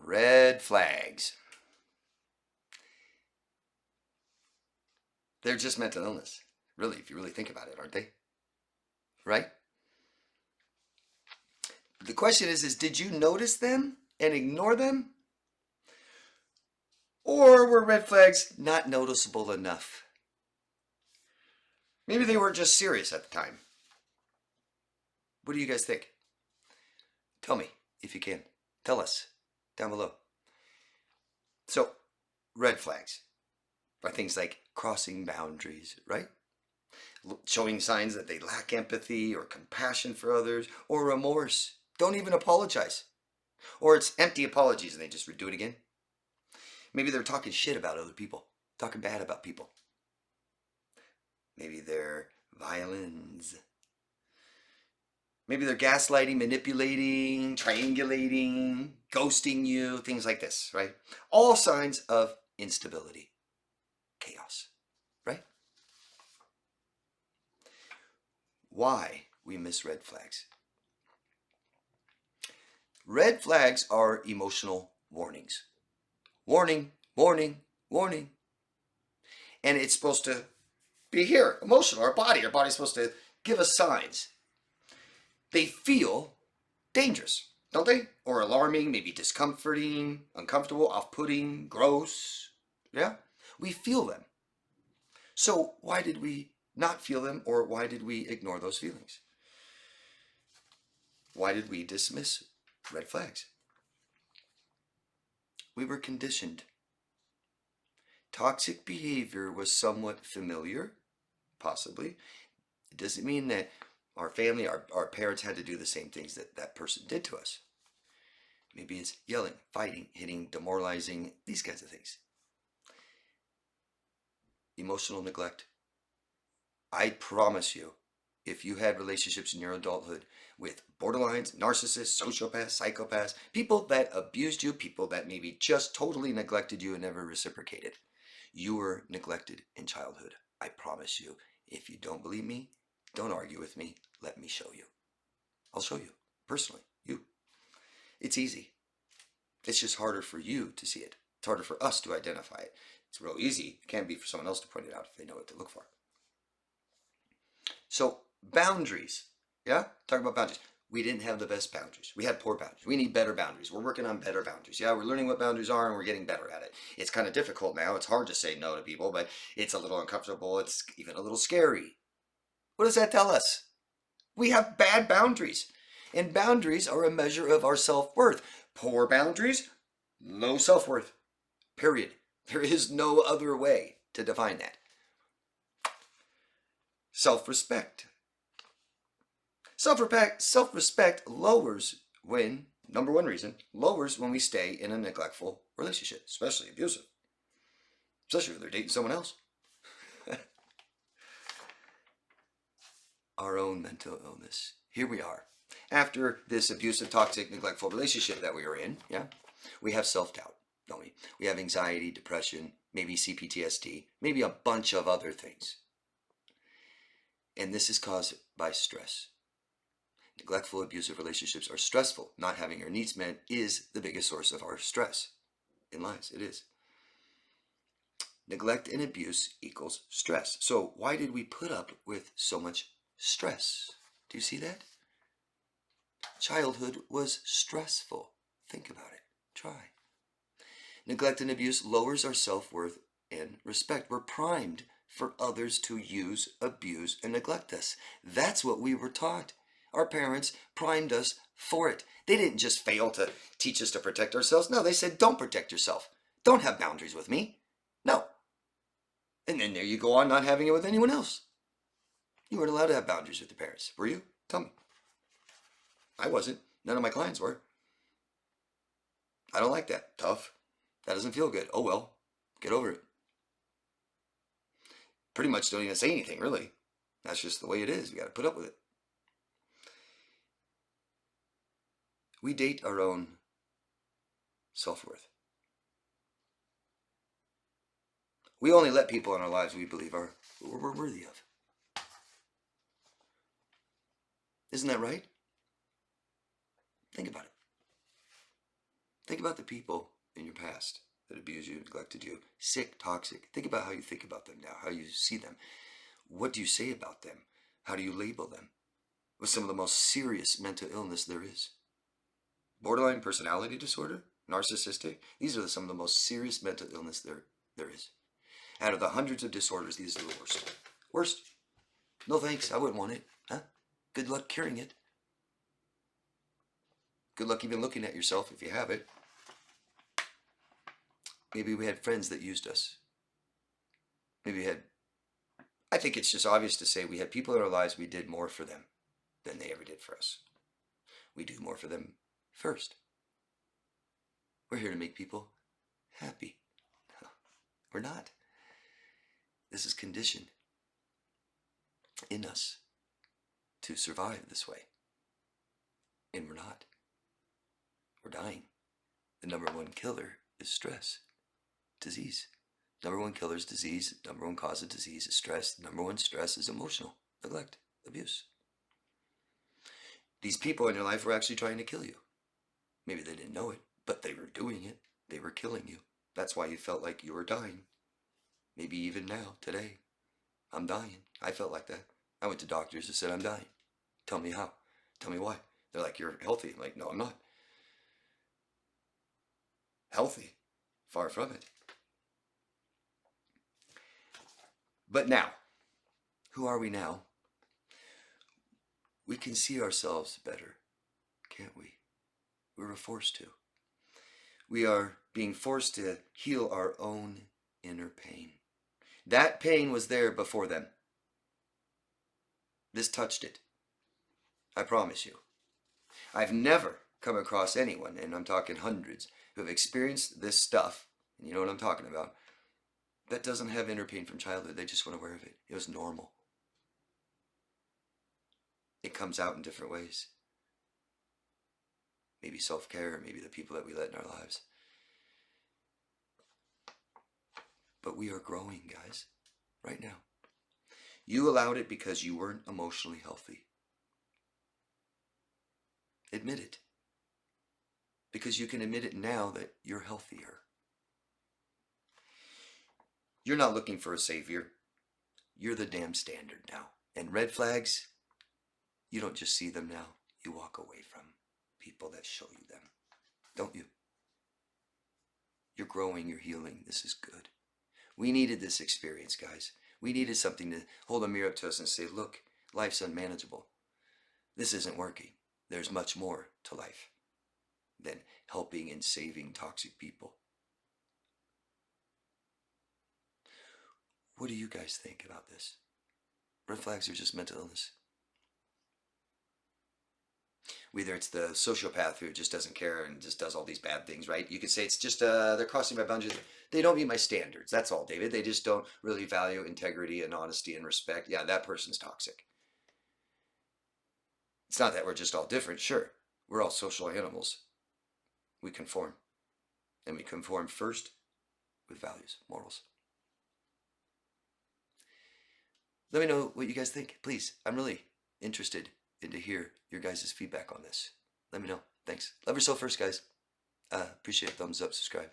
Red flags. They're just mental illness. Really, if you really think about it, aren't they? Right? The question is did you notice them and ignore them? Or were red flags not noticeable enough? Maybe they were just serious at the time. What do you guys think? Tell me if you can. Tell us down below. So, red flags are things like crossing boundaries, right? Showing signs that they lack empathy or compassion for others or remorse. Don't even apologize. Or it's empty apologies and they just do it again. Maybe they're talking shit about other people, talking bad about people. Maybe they're violins. Maybe they're gaslighting, manipulating, triangulating, ghosting you, things like this, right? All signs of instability, chaos, right? Why we miss red flags? Red flags are emotional warnings. Warning, warning, warning. And it's supposed to be here, emotional, our body's supposed to give us signs. They feel dangerous, don't they? Or alarming, maybe discomforting, uncomfortable, off-putting, gross. Yeah? We feel them. So why did we not feel them, or why did we ignore those feelings? Why did we dismiss red flags? We were conditioned. Toxic behavior was somewhat familiar, possibly. It doesn't mean that our family, our parents had to do the same things that that person did to us. Maybe it's yelling, fighting, hitting, demoralizing, these kinds of things. Emotional neglect. I promise you, if you had relationships in your adulthood with borderlines, narcissists, sociopaths, psychopaths, people that abused you, people that maybe just totally neglected you and never reciprocated, you were neglected in childhood. I promise you. If you don't believe me, don't argue with me. Let me show you. I'll show you, personally, you. It's easy. It's just harder for you to see it. It's harder for us to identify it. It's real easy. It can be for someone else to point it out if they know what to look for. So, boundaries. Yeah? Talk about boundaries. We didn't have the best boundaries. We had poor boundaries. We need better boundaries. We're working on better boundaries. Yeah, we're learning what boundaries are and we're getting better at it. It's kind of difficult now. It's hard to say no to people, but it's a little uncomfortable. It's even a little scary. What does that tell us? We have bad boundaries. And boundaries are a measure of our self-worth. Poor boundaries, low self-worth. Period. There is no other way to define that. Self-respect. Self-respect lowers when, number one reason, lowers when we stay in a neglectful relationship, especially abusive. Especially when they're dating someone else. Our own mental illness. Here we are. After this abusive, toxic, neglectful relationship that we were in, yeah, we have self-doubt, don't we? We have anxiety, depression, maybe CPTSD, maybe a bunch of other things. And this is caused by stress. Neglectful, abusive relationships are stressful. Not having your needs met is the biggest source of our stress in lives. It is. Neglect and abuse equals stress. So why did we put up with so much stress? Do you see that? Childhood was stressful. Think about it. Try. Neglect and abuse lowers our self-worth and respect. We're primed for others to use, abuse, and neglect us. That's what we were taught. Our parents primed us for it. They didn't just fail to teach us to protect ourselves. No, they said, don't protect yourself. Don't have boundaries with me. No. And then there you go on not having it with anyone else. You weren't allowed to have boundaries with your parents, were you? Tell me. I wasn't. None of my clients were. I don't like that. Tough. That doesn't feel good. Oh well. Get over it. Pretty much don't even say anything, really. That's just the way it is. We got to put up with it. We date our own self-worth. We only let people in our lives we believe we're worthy of. Isn't that right? Think about it. Think about the people in your past that abused you, neglected you, sick, toxic. Think about how you think about them now, how you see them. What do you say about them? How do you label them? With some of the most serious mental illness there is. Borderline personality disorder, narcissistic, these are some of the most serious mental illness there is. Out of the hundreds of disorders, these are the worst. Worst. No thanks, I wouldn't want it. Huh? Good luck curing it. Good luck even looking at yourself if you have it. Maybe we had friends that used us. Maybe we had, I think it's just obvious to say we had people in our lives, we did more for them than they ever did for us. We do more for them first. We're here to make people happy. No, we're not. This is conditioned in us to survive this way. And we're not. We're dying. The number one killer is stress, disease. Number one killer is disease. Number one cause of disease is stress. Number one stress is emotional neglect, abuse. These people in your life were actually trying to kill you. Maybe they didn't know it, but they were doing it. They were killing you. That's why you felt like you were dying. Maybe even now, today, I'm dying. I felt like that. I went to doctors and said, I'm dying. Tell me how. Tell me why. They're like, you're healthy. I'm like, no, I'm not. Healthy. Far from it. But now, who are we now? We can see ourselves better, can't we? We were forced to. We are being forced to heal our own inner pain. That pain was there before them. This touched it. I promise you. I've never come across anyone, and I'm talking hundreds, who have experienced this stuff, and you know what I'm talking about, that doesn't have inner pain from childhood. They just weren't aware of it. It was normal. It comes out in different ways. Maybe self-care, maybe the people that we let in our lives. But we are growing, guys, right now. You allowed it because you weren't emotionally healthy. Admit it. Because you can admit it now that you're healthier. You're not looking for a savior. You're the damn standard now. And red flags, you don't just see them now. You walk away from people that show you them. Don't you? You're growing, you're healing. This is good. We needed this experience, guys. We needed something to hold a mirror up to us and say, look, life's unmanageable. This isn't working. There's much more to life than helping and saving toxic people. What do you guys think about this? Red flags are just mental illness. Whether it's the sociopath who just doesn't care and just does all these bad things, right? You could say it's just, they're crossing my boundaries. They don't meet my standards. That's all, David. They just don't really value integrity and honesty and respect. Yeah, that person's toxic. It's not that we're just all different. Sure, we're all social animals. We conform. And we conform first with values, morals. Let me know what you guys think, please. I'm really interested in to hear your guys' feedback on this. Let me know. Thanks. Love yourself first, guys. Appreciate it. Thumbs up, subscribe.